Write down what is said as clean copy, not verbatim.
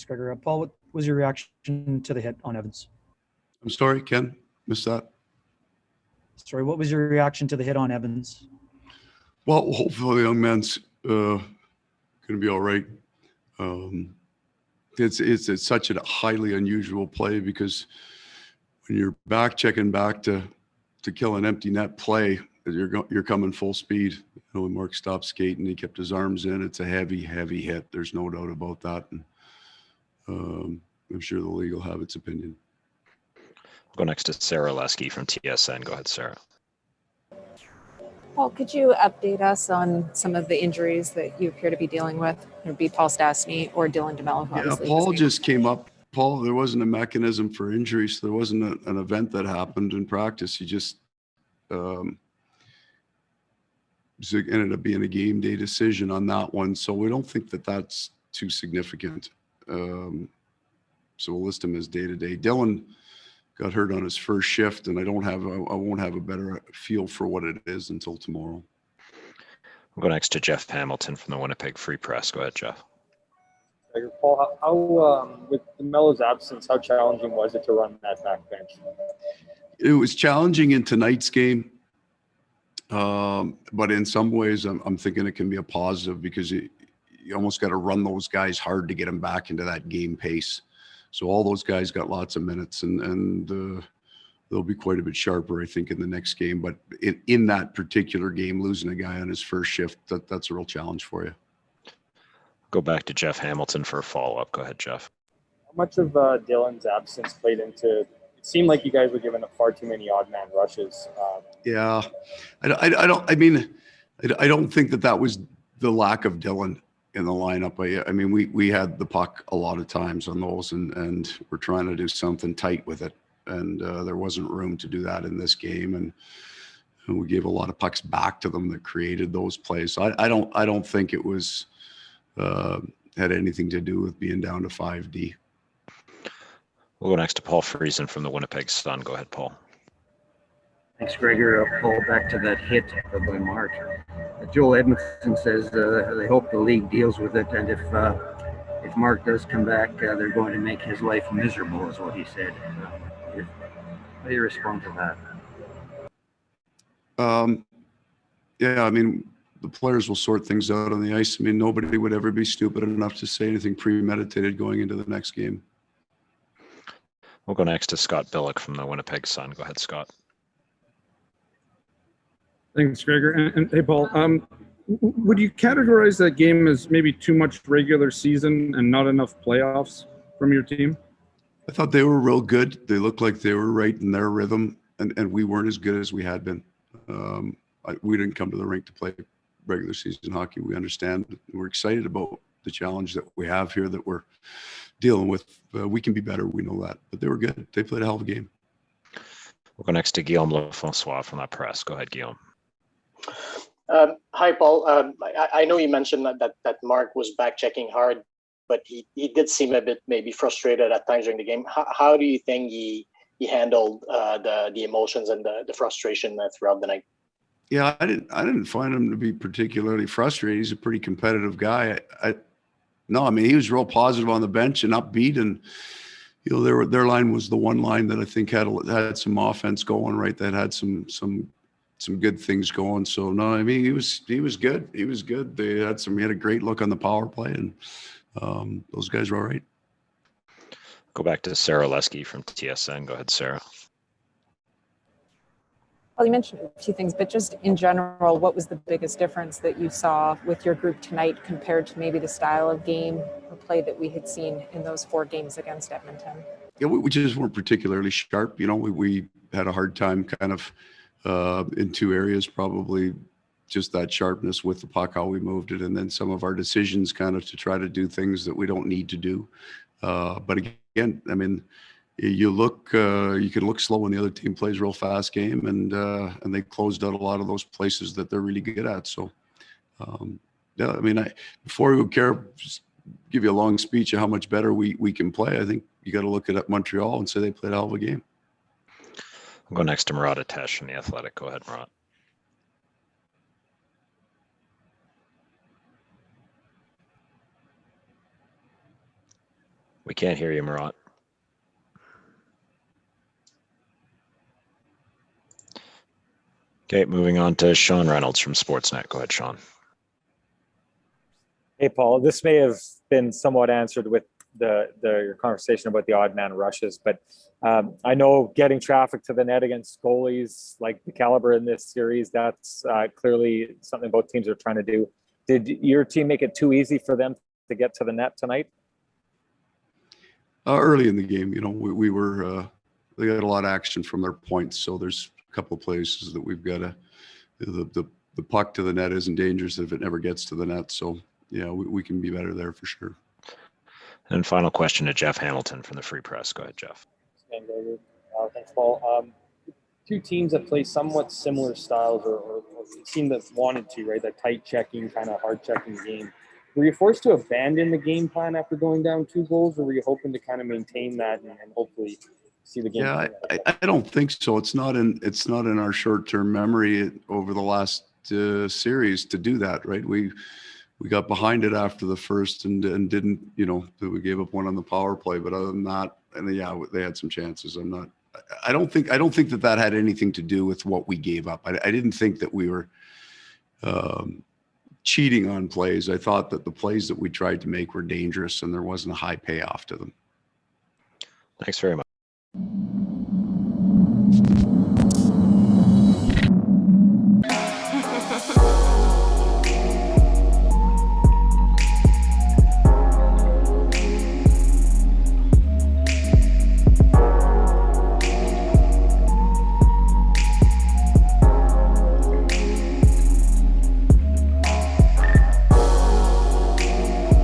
Gregor. Paul, what was your reaction to the hit on Evans? I'm sorry, Ken, missed that. Sorry, what was your reaction to the hit on Evans? Well, hopefully the young man's going to be all right. It's such a highly unusual play because when you're checking back to kill an empty net play, you're coming full speed. You know, when Mark stopped skating, he kept his arms in. It's a heavy hit. There's no doubt about that. And I'm sure the league will have its opinion. We'll go next to Sarah Lesky from TSN. Go ahead, Sarah. Paul, could you update us on some of the injuries that you appear to be dealing with? It would be Paul Stastny or Dylan DeMello. Yeah, Paul just came up. Paul, there wasn't a mechanism for injury, so there wasn't an event that happened in practice. He just so it ended up being a game day decision on that one. So we don't think that that's too significant. So we'll list him as day to day. Dylan got hurt on his first shift, and I won't have a better feel for what it is until tomorrow. We'll go next to Jeff Hamilton from the Winnipeg Free Press. Go ahead, Jeff. Paul, how with DeMello's absence, how challenging was it to run that back bench? It was challenging in tonight's game, but in some ways, I'm thinking it can be a positive because you almost got to run those guys hard to get them back into that game pace. So all those guys got lots of minutes, and they'll be quite a bit sharper, I think, in the next game. But in that particular game, losing a guy on his first shift, that's a real challenge for you. Go back to Jeff Hamilton for a follow-up. Go ahead, Jeff. How much of Dylan's absence played into? It seemed like you guys were giving up far too many odd man rushes. Yeah, I don't think that was the lack of Dylan in the lineup. I mean, we had the puck a lot of times on those, and we're trying to do something tight with it, and there wasn't room to do that in this game, and we gave a lot of pucks back to them that created those plays. So I don't think it was had anything to do with being down to 5D. We'll go next to Paul Friesen from the Winnipeg Sun. Go ahead, Paul. Thanks, Gregor. Paul, back to that hit by Mark. Joel Edmondson says they hope the league deals with it, and if Mark does come back, they're going to make his life miserable, is what he said. How do you respond to that? Yeah, I mean, the players will sort things out on the ice. I mean, nobody would ever be stupid enough to say anything premeditated going into the next game. We'll go next to Scott Billick from the Winnipeg Sun. Go ahead, Scott. Thanks, Gregor. And hey, Paul, would you categorize that game as maybe too much regular season and not enough playoffs from your team? I thought they were real good. They looked like they were right in their rhythm, and we weren't as good as we had been. We didn't come to the rink to play regular season hockey. We understand. We're excited about the challenge that we have here that we're dealing with. We can be better. We know that. But they were good. They played a hell of a game. We'll go next to Guillaume Lefrançois from La Presse. Go ahead, Guillaume. Hi, Paul. I know you mentioned that Mark was back checking hard, but he did seem a bit maybe frustrated at times during the game. How do you think he handled the emotions and the frustration throughout the night? Yeah, I didn't find him to be particularly frustrated. He's a pretty competitive guy. I mean, he was real positive on the bench and upbeat, and you know, their line was the one line that I think had some offense going, right? That had some good things going. So no, I mean, he was good. He was good. He had a great look on the power play, and those guys were all right. Go back to Sarah Lesky from TSN. Go ahead, Sarah. Well, you mentioned a few things, but just in general, what was the biggest difference that you saw with your group tonight compared to maybe the style of game or play that we had seen in those 4 games against Edmonton? Yeah, we just weren't particularly sharp. You know, we had a hard time kind of in 2 areas, probably just that sharpness with the puck, how we moved it, and then some of our decisions kind of to try to do things that we don't need to do. But again, I mean, you can look slow when the other team plays a real fast game, and they closed out a lot of those places that they're really good at. So, yeah, I mean, before we would just give you a long speech of how much better we can play, I think you got to look at Montreal and say they played a hell of a game. We'll go next to Murat Atesh from The Athletic. Go ahead, Murat. We can't hear you, Murat. Okay, moving on to Sean Reynolds from Sportsnet. Go ahead, Sean. Hey, Paul, this may have been somewhat answered with your conversation about the odd man rushes, but I know getting traffic to the net against goalies like the caliber in this series, that's clearly something both teams are trying to do. Did your team make it too easy for them to get to the net tonight? Early in the game, you know, we were, they got a lot of action from their points. So there's a couple of places that we've got to, the puck to the net isn't dangerous if it never gets to the net. So yeah, we can be better there for sure. And final question to Jeff Hamilton from the Free Press. Go ahead, Jeff. Thanks, Paul. Two teams that play somewhat similar styles or seem that wanted to, right? That tight checking, kind of hard checking game. Were you forced to abandon the game plan after going down 2 goals, or were you hoping to kind of maintain that and hopefully see the game? Yeah, I don't think so. It's not in our short-term memory over the last series to do that, right? We got behind it after the first and didn't, you know, we gave up one on the power play, but other than that, and yeah, they had some chances. I don't think that had anything to do with what we gave up. I didn't think that we were cheating on plays. I thought that the plays that we tried to make were dangerous and there wasn't a high payoff to them. Thanks very much.